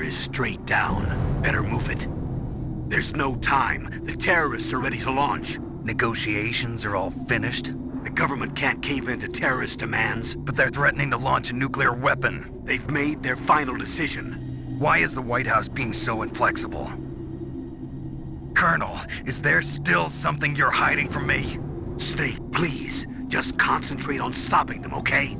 is straight down. Better move it. There's no time. The terrorists are ready to launch. Negotiations are all finished? The government can't cave into terrorist demands. But they're threatening to launch a nuclear weapon. They've made their final decision. Why is the White House being so inflexible? Colonel, is there still something you're hiding from me? Snake, please. Just concentrate on stopping them, okay?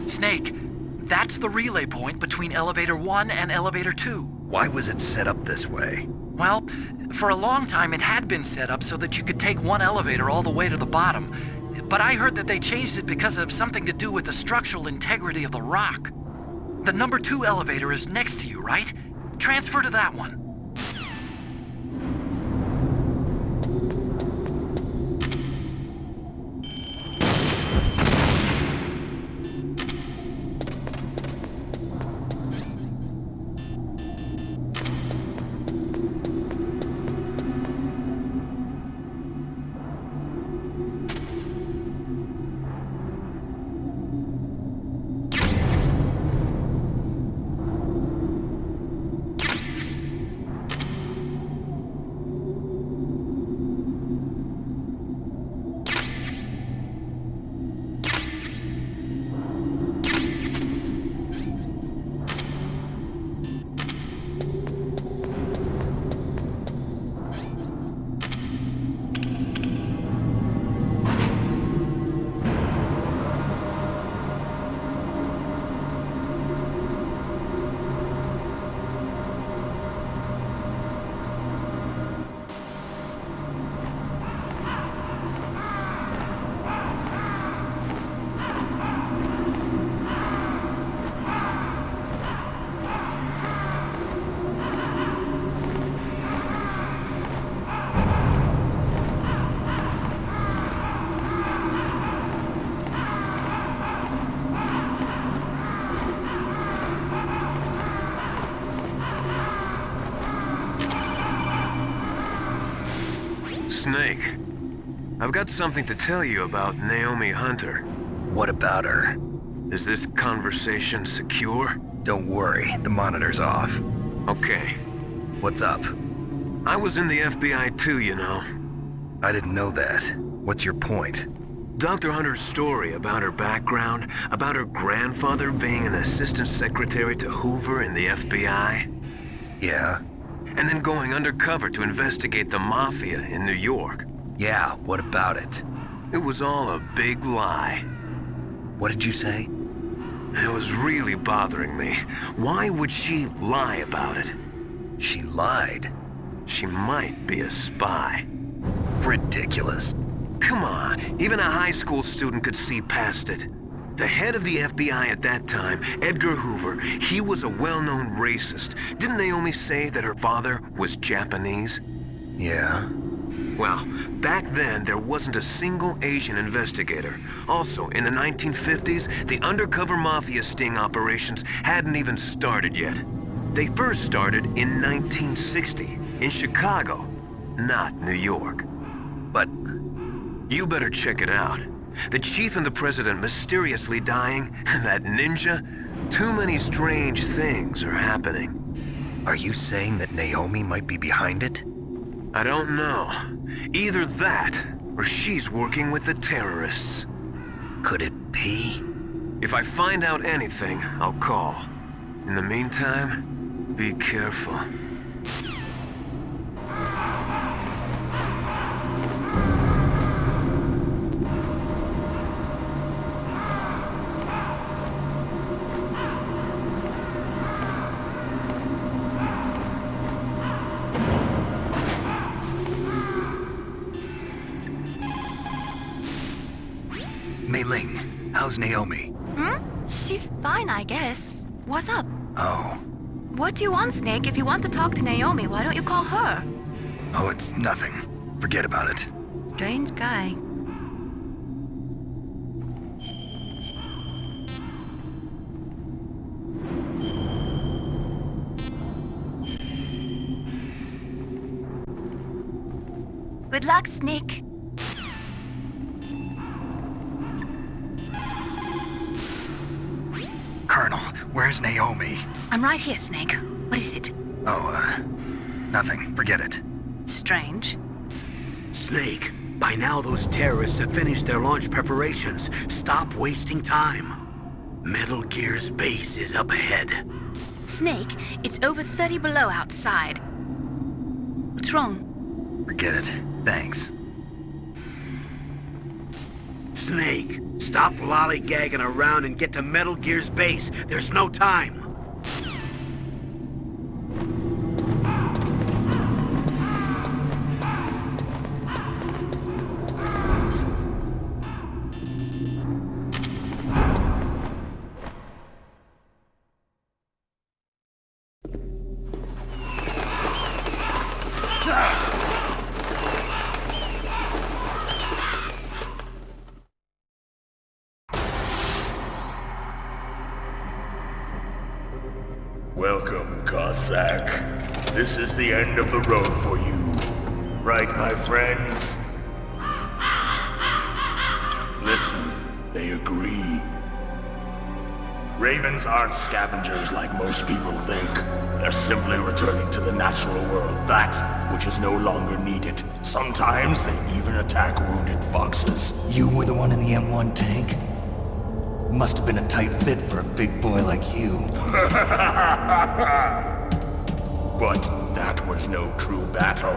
Snake, that's the relay point between Elevator 1 and Elevator 2. Why was it set up this way? Well, for a long time it had been set up so that you could take one elevator all the way to the bottom. But I heard that they changed it because of something to do with the structural integrity of the rock. The number 2 elevator is next to you, right? Transfer to that one. Snake, I've got something to tell you about Naomi Hunter. What about her? Is this conversation secure? Don't worry, the monitor's off. Okay. What's up? I was in the FBI too, you know. I didn't know that. What's your point? Dr. Hunter's story about her background, about her grandfather being an assistant secretary to Hoover in the FBI. Yeah? And then going undercover to investigate the Mafia in New York. Yeah, what about it? It was all a big lie. What did you say? It was really bothering me. Why would she lie about it? She lied? She might be a spy. Ridiculous. Come on, even a high school student could see past it. The head of the FBI at that time, Edgar Hoover, he was a well-known racist. Didn't Naomi say that her father was Japanese? Yeah. Well, back then, there wasn't a single Asian investigator. Also, in the 1950s, the undercover mafia sting operations hadn't even started yet. They first started in 1960, in Chicago, not New York. But you better check it out. The chief and the president mysteriously dying, and that ninja, too many strange things are happening. are you saying that Naomi might be behind it? I don't know. Either that, or she's working with the terrorists. Could it be? If I find out anything, I'll call. In the meantime, be careful. Mei-Ling, how's Naomi? She's fine, I guess. What's up? Oh. What do you want, Snake? If you want to talk to Naomi, why don't you call her? Oh, it's nothing. Forget about it. Strange guy. Good luck, Snake. Colonel, where's Naomi? I'm right here, Snake. What is it? Oh, nothing. Forget it. Strange. Snake, by now those terrorists have finished their launch preparations. Stop wasting time. Metal Gear's base is up ahead. Snake, it's over 30 below outside. What's wrong? Forget it. Thanks. Snake, stop lollygagging around and get to Metal Gear's base. There's no time. Welcome, Cossack. This is the end of the road for you. Right, my friends? Listen, they agree. Ravens aren't scavengers like most people think. They're simply returning to the natural world, that which is no longer needed. Sometimes they even attack wounded foxes. You were the one in the M1 tank? Must have been a tight fit for a big boy like you. But that was no true battle.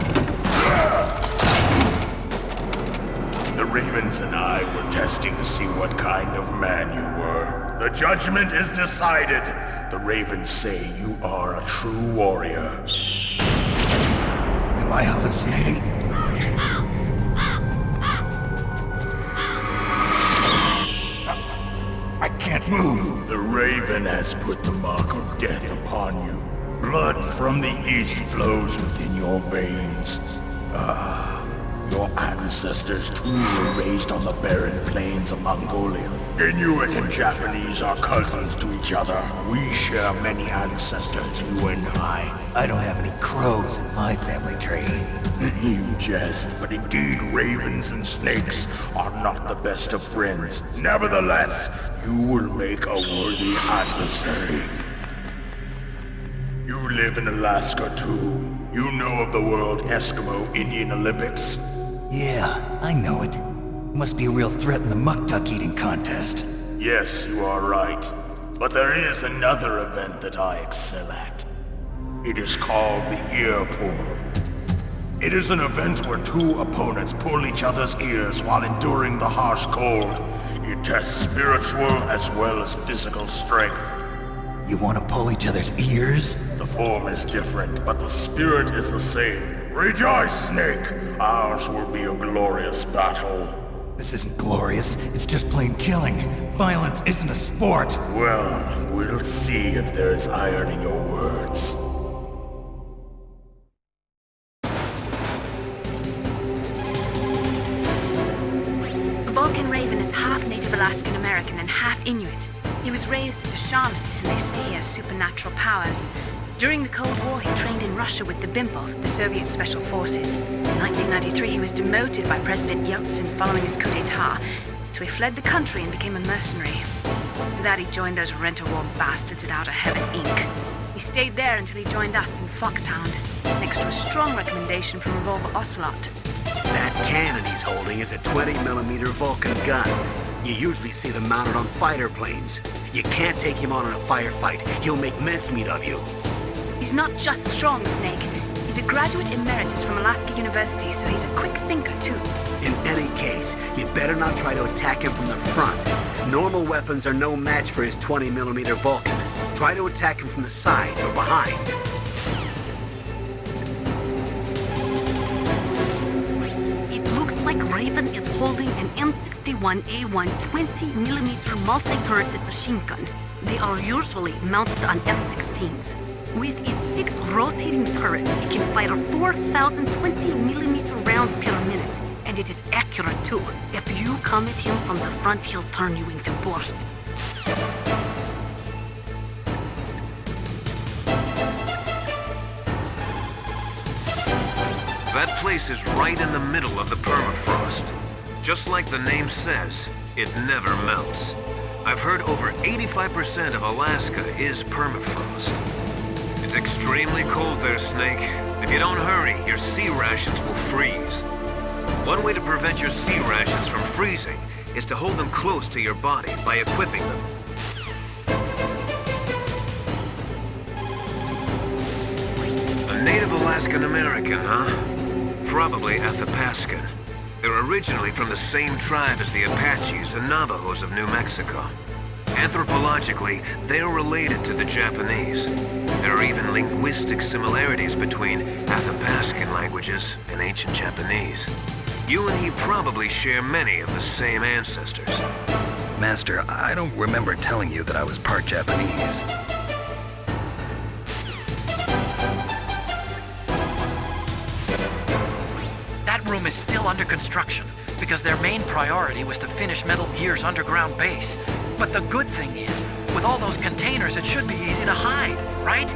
The Ravens and I were testing to see what kind of man you were. The judgment is decided. The Ravens say you are a true warrior. Am I hallucinating? I can't move. The Raven has put the mark of death upon you. Blood from the east flows within your veins. Your ancestors too were raised on the barren plains of Mongolia. Inuit and Japanese are cousins to each other. We share many ancestors, you and I. I don't have any crows in my family tree. You jest, but indeed ravens and snakes are not the best of friends. Nevertheless, you will make a worthy adversary. You live in Alaska too. You know of the World Eskimo Indian Olympics? Yeah, I know it. Must be a real threat in the muck duck eating contest. Yes, you are right. But there is another event that I excel at. It is called the ear pull. It is an event where two opponents pull each other's ears while enduring the harsh cold. It tests spiritual as well as physical strength. You want to pull each other's ears? The form is different, but the spirit is the same. Rejoice, Snake! Ours will be a glorious battle. This isn't glorious. It's just plain killing. Violence isn't a sport. Well, we'll see if there is iron in your words. Vulcan Raven is half Native Alaskan American and half Inuit. He was raised as a shaman, and they say he has supernatural powers. During the Cold War, he trained in Russia with the BIMPO, the Soviet Special Forces. In 1993, he was demoted by President Yeltsin following his coup d'etat, so he fled the country and became a mercenary. After that, he joined those rent-a-war bastards at Outer Heaven, Inc. He stayed there until he joined us in Foxhound, next to a strong recommendation from Revolver Ocelot. That cannon he's holding is a 20mm Vulcan gun. You usually see them mounted on fighter planes. You can't take him on in a firefight. He'll make mincemeat of you. He's not just strong, Snake. He's a graduate emeritus from Alaska University, so he's a quick thinker, too. In any case, you'd better not try to attack him from the front. Normal weapons are no match for his 20mm Vulcan. Try to attack him from the sides or behind. It looks like Raven is holding an M61A1 20mm multi-turreted machine gun. They are usually mounted on F-16s. With its 6 rotating turrets, it can fire 4,000 20mm rounds per minute. And it is accurate too. If you come at him from the front, he'll turn you into burst. That place is right in the middle of the permafrost. Just like the name says, it never melts. I've heard over 85% of Alaska is permafrost. It's extremely cold there, Snake. If you don't hurry, your sea rations will freeze. One way to prevent your sea rations from freezing is to hold them close to your body by equipping them. A Native Alaskan American, huh? Probably Athapascan. They're originally from the same tribe as the Apaches and Navajos of New Mexico. Anthropologically, they're related to the Japanese. There are even linguistic similarities between Athapascan languages and ancient Japanese. You and he probably share many of the same ancestors. Master, I don't remember telling you that I was part Japanese. That room is still under construction, because their main priority was to finish Metal Gear's underground base. But the good thing is, with all those containers, it should be easy to hide, right?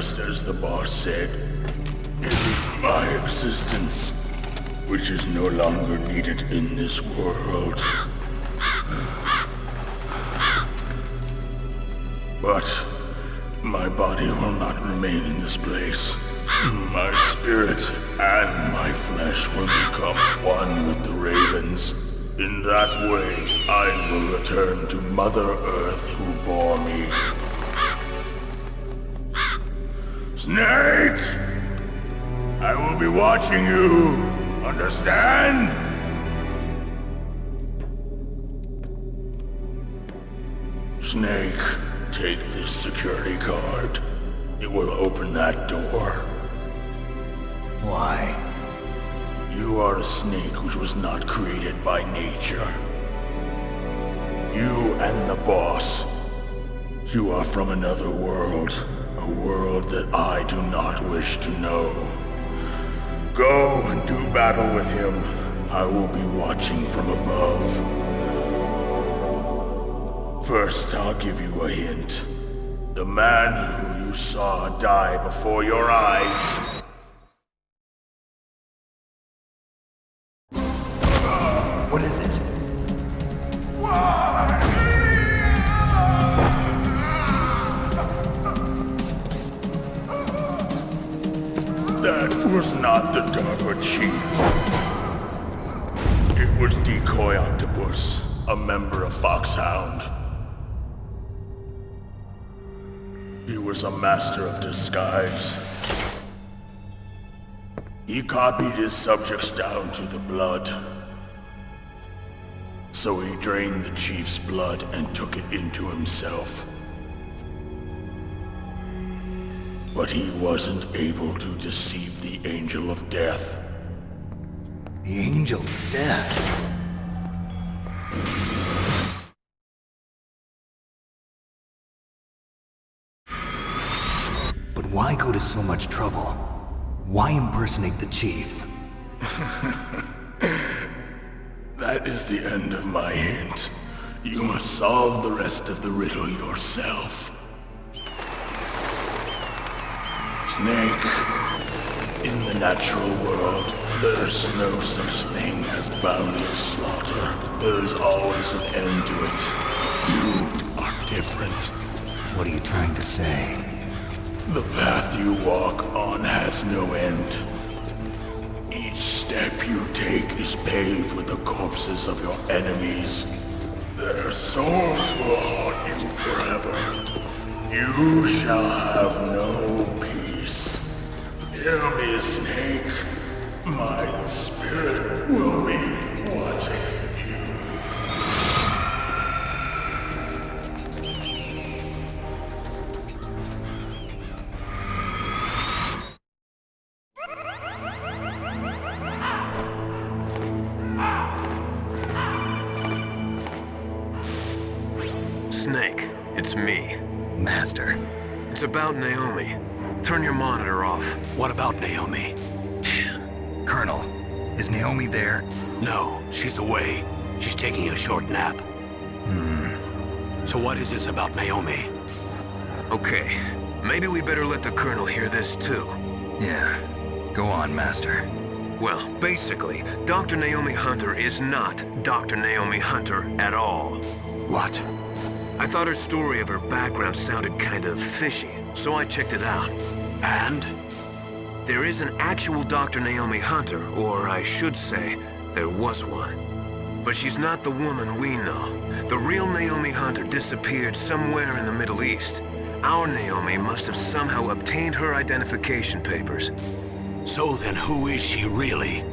just as the boss said. It is my existence, which is no longer needed in this world. But my body will not remain in this place. My spirit and my flesh will become one with the ravens. In that way, I will return to Mother Earth who bore me. Snake! I will be watching you. Understand? Snake, take this security card. It will open that door. Why? You are a snake which was not created by nature. You and the boss. You are from another world. A world that I do not wish to know. Go and do battle with him. I will be watching from above. First, I'll give you a hint. The man who you saw die before your eyes. What is it? That was not the DARPA chief. It was Decoy Octopus, a member of Foxhound. He was a master of disguise. He copied his subjects down to the blood. So he drained the chief's blood and took it into himself. But he wasn't able to deceive the Angel of Death. The Angel of Death? But why go to so much trouble? Why impersonate the chief? That is the end of my hint. You must solve the rest of the riddle yourself. Snake, in the natural world, there's no such thing as boundless slaughter. There's always an end to it. But you are different. What are you trying to say? The path you walk on has no end. Each step you take is paved with the corpses of your enemies. Their souls will haunt you forever. You shall have no peace. Hear me, Snake. My spirit will be watching you. Snake, it's me. Master. It's about Naomi. Turn your monitor off. What about Naomi? Colonel, is Naomi there? No, she's away. She's taking a short nap. So what is this about Naomi? Okay, maybe we better let the Colonel hear this too. Yeah. Go on, Master. Well, basically, Dr. Naomi Hunter is not Dr. Naomi Hunter at all. What? I thought her story of her background sounded kind of fishy, so I checked it out. And? There is an actual Dr. Naomi Hunter, or I should say, there was one. But she's not the woman we know. The real Naomi Hunter disappeared somewhere in the Middle East. Our Naomi must have somehow obtained her identification papers. So then who is she really?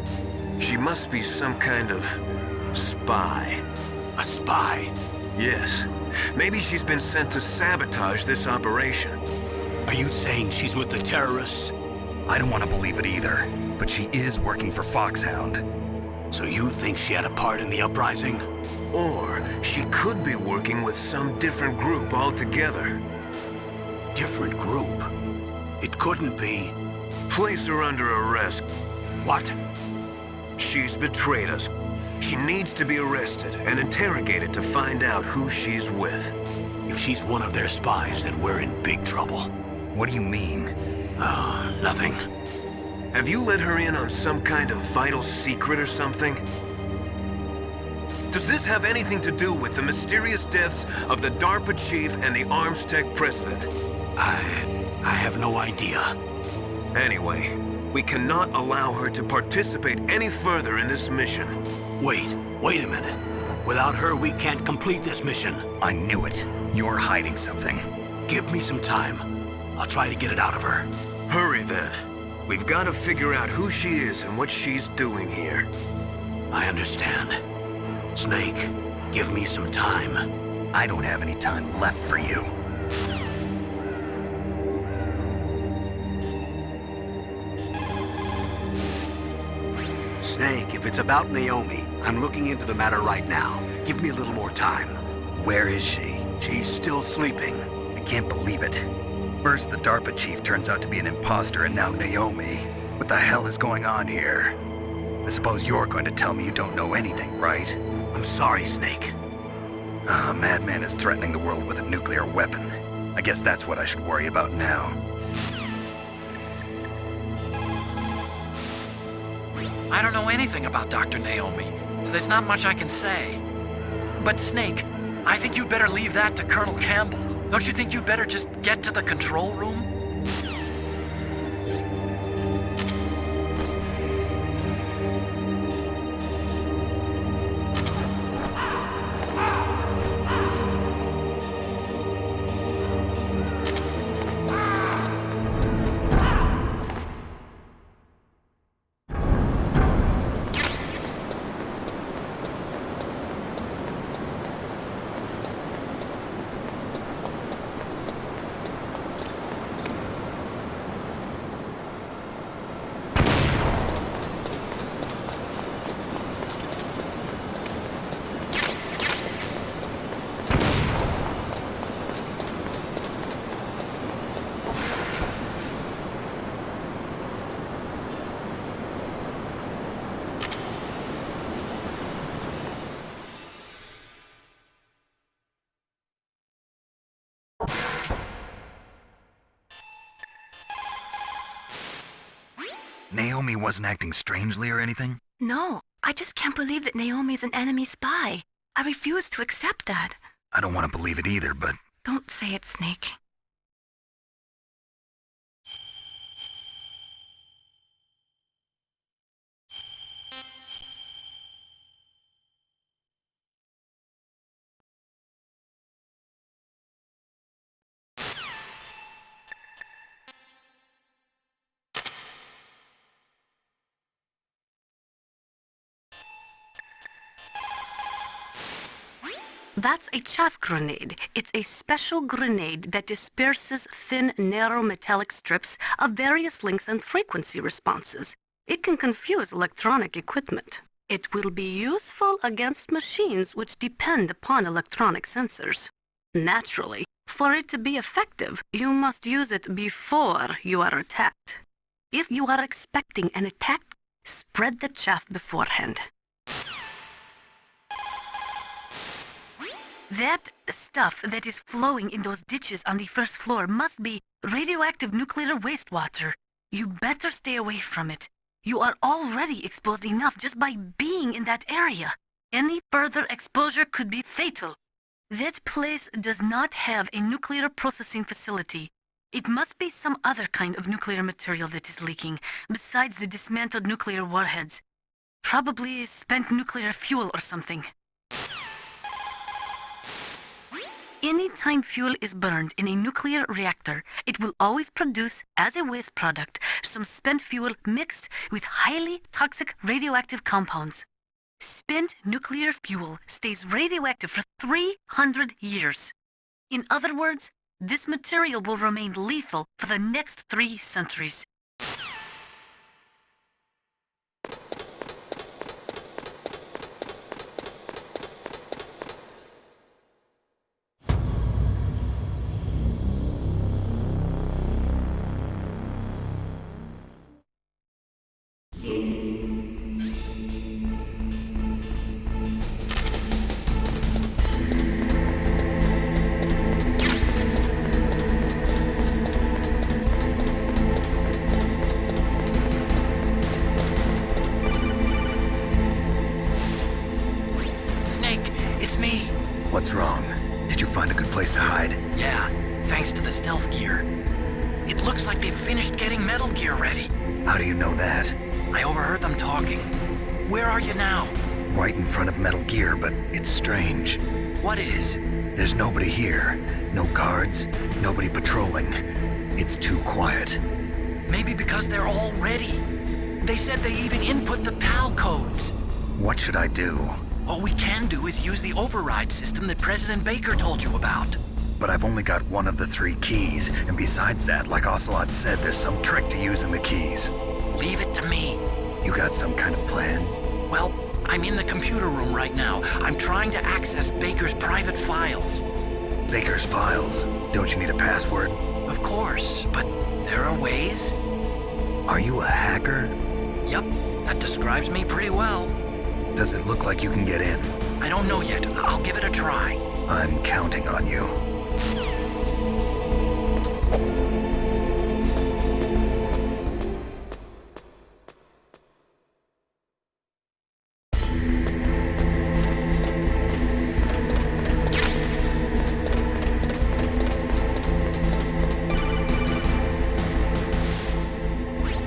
She must be some kind of spy. A spy? Yes. Maybe she's been sent to sabotage this operation. Are you saying she's with the terrorists? I don't want to believe it either, but she is working for Foxhound. So you think she had a part in the uprising? Or she could be working with some different group altogether. Different group? It couldn't be. Place her under arrest. What? She's betrayed us. She needs to be arrested and interrogated to find out who she's with. If she's one of their spies, then we're in big trouble. What do you mean? Oh, nothing. Have you let her in on some kind of vital secret or something? Does this have anything to do with the mysterious deaths of the DARPA chief and the Arms Tech president? I have no idea. Anyway, we cannot allow her to participate any further in this mission. Wait a minute. Without her, we can't complete this mission. I knew it. You're hiding something. Give me some time. I'll try to get it out of her. Hurry then. We've got to figure out who she is and what she's doing here. I understand. Snake, give me some time. I don't have any time left for you. Snake, if it's about Naomi, I'm looking into the matter right now. Give me a little more time. Where is she? She's still sleeping. I can't believe it. First, the DARPA chief turns out to be an imposter, and now Naomi. What the hell is going on here? I suppose you're going to tell me you don't know anything, right? I'm sorry, Snake. A madman is threatening the world with a nuclear weapon. I guess that's what I should worry about now. I don't know anything about Dr. Naomi, so there's not much I can say. But Snake, I think you'd better leave that to Colonel Campbell. Don't you think you'd better just get to the control room? Naomi wasn't acting strangely or anything? No, I just can't believe that Naomi's an enemy spy. I refuse to accept that. I don't want to believe it either, but... Don't say it, Snake. That's a chaff grenade. It's a special grenade that disperses thin, narrow metallic strips of various lengths and frequency responses. It can confuse electronic equipment. It will be useful against machines which depend upon electronic sensors. Naturally, for it to be effective, you must use it before you are attacked. If you are expecting an attack, spread the chaff beforehand. That stuff that is flowing in those ditches on the first floor must be radioactive nuclear wastewater. You better stay away from it. You are already exposed enough just by being in that area. Any further exposure could be fatal. That place does not have a nuclear processing facility. It must be some other kind of nuclear material that is leaking, besides the dismantled nuclear warheads. Probably spent nuclear fuel or something. Anytime fuel is burned in a nuclear reactor, it will always produce, as a waste product, some spent fuel mixed with highly toxic radioactive compounds. Spent nuclear fuel stays radioactive for 300 years. In other words, this material will remain lethal for the next 3 centuries. it's me. What's wrong? Did you find a good place to hide? Yeah, thanks to the stealth gear. It looks like they've finished getting Metal Gear ready. How do you know that? I overheard them talking. Where are you now? Right in front of Metal Gear, but it's strange. What is? There's nobody here. No guards, nobody patrolling. It's too quiet. Maybe because they're all ready. They said they even input the PAL codes. What should I do? All we can do is use the override system that President Baker told you about. But I've only got one of the 3 keys, and besides that, like Ocelot said, there's some trick to using the keys. Leave it to me. You got some kind of plan? Well, I'm in the computer room right now. I'm trying to access Baker's private files. Baker's files? Don't you need a password? Of course, but there are ways. Are you a hacker? Yup, that describes me pretty well. Does it look like you can get in? I don't know yet. I'll give it a try. I'm counting on you.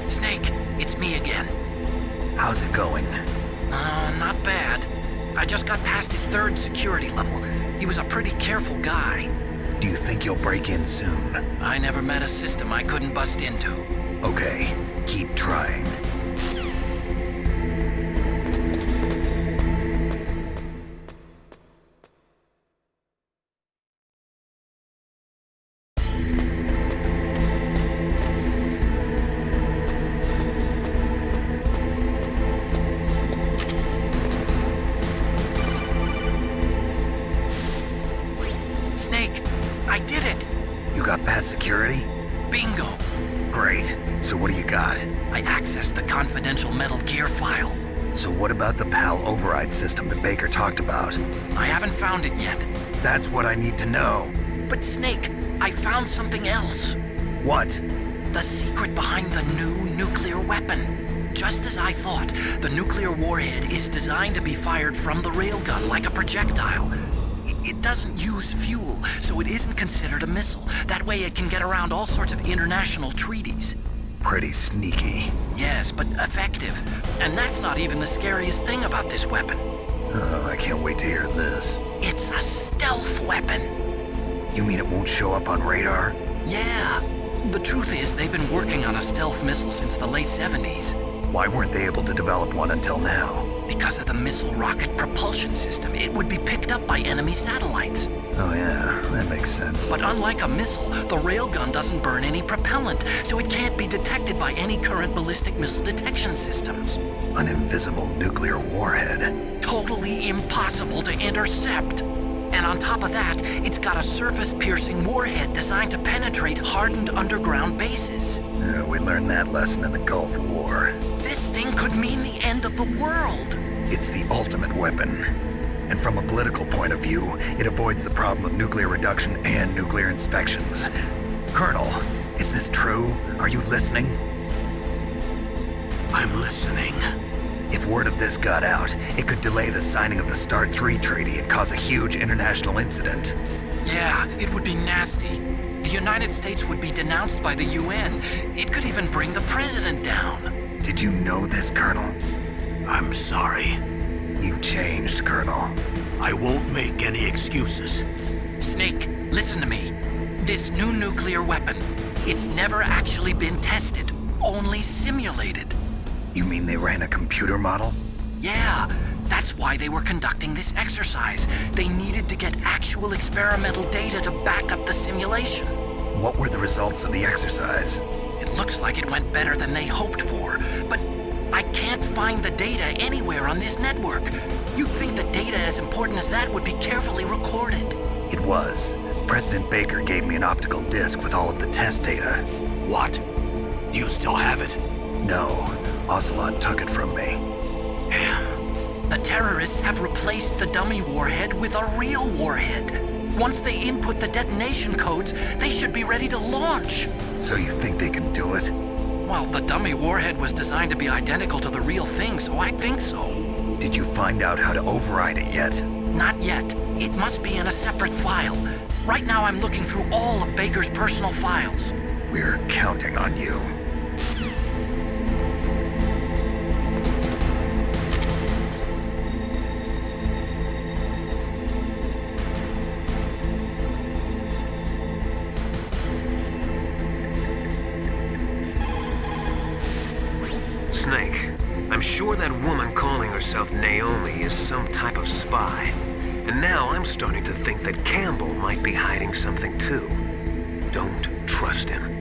Snake, it's me again. How's it going? Not bad. I just got past his 3rd security level. He was a pretty careful guy. Do you think you'll break in soon? I never met a system I couldn't bust into. Okay, keep trying. Snake, I did it! You got past security? Bingo! Great. So what do you got? I accessed the confidential Metal Gear file. So what about the PAL override system that Baker talked about? I haven't found it yet. That's what I need to know. But Snake, I found something else. What? The secret behind the new nuclear weapon. Just as I thought, the nuclear warhead is designed to be fired from the railgun like a projectile. It doesn't use fuel, so it isn't considered a missile. That way it can get around all sorts of international treaties. Pretty sneaky. Yes, but effective. And that's not even the scariest thing about this weapon. Oh, I can't wait to hear this. It's a stealth weapon. You mean it won't show up on radar? Yeah. The truth is, they've been working on a stealth missile since the late 70s. Why weren't they able to develop one until now? Because of the missile rocket propulsion system, it would be picked up by enemy satellites. Oh yeah, that makes sense. But unlike a missile, the railgun doesn't burn any propellant, so it can't be detected by any current ballistic missile detection systems. An invisible nuclear warhead. Totally impossible to intercept. And on top of that, it's got a surface-piercing warhead designed to penetrate hardened underground bases. Yeah, we learned that lesson in the Gulf War. This thing could mean the end of the world. It's the ultimate weapon. And from a political point of view, it avoids the problem of nuclear reduction and nuclear inspections. Colonel, is this true? Are you listening? I'm listening. If word of this got out, it could delay the signing of the START 3 treaty and cause a huge international incident. Yeah, it would be nasty. The United States would be denounced by the UN. It could even bring the president down. Did you know this, Colonel? I'm sorry. You've changed, Colonel. I won't make any excuses. Snake, listen to me. This new nuclear weapon, it's never actually been tested, only simulated. You mean they ran a computer model? Yeah, that's why they were conducting this exercise. They needed to get actual experimental data to back up the simulation. What were the results of the exercise? It looks like it went better than they hoped for, but I can't find the data anywhere on this network. You'd think the data as important as that would be carefully recorded. It was. President Baker gave me an optical disc with all of the test data. What? Do you still have it? No. Ocelot took it from me. The terrorists have replaced the dummy warhead with a real warhead. Once they input the detonation codes, they should be ready to launch. So you think they can do it? Well, the dummy warhead was designed to be identical to the real thing, so I think so. Did you find out how to override it yet? Not yet. It must be in a separate file. Right now I'm looking through all of Baker's personal files. We're counting on you. Snake, I'm sure that woman calling herself Naomi is some type of spy. And now I'm starting to think that Campbell might be hiding something too. Don't trust him.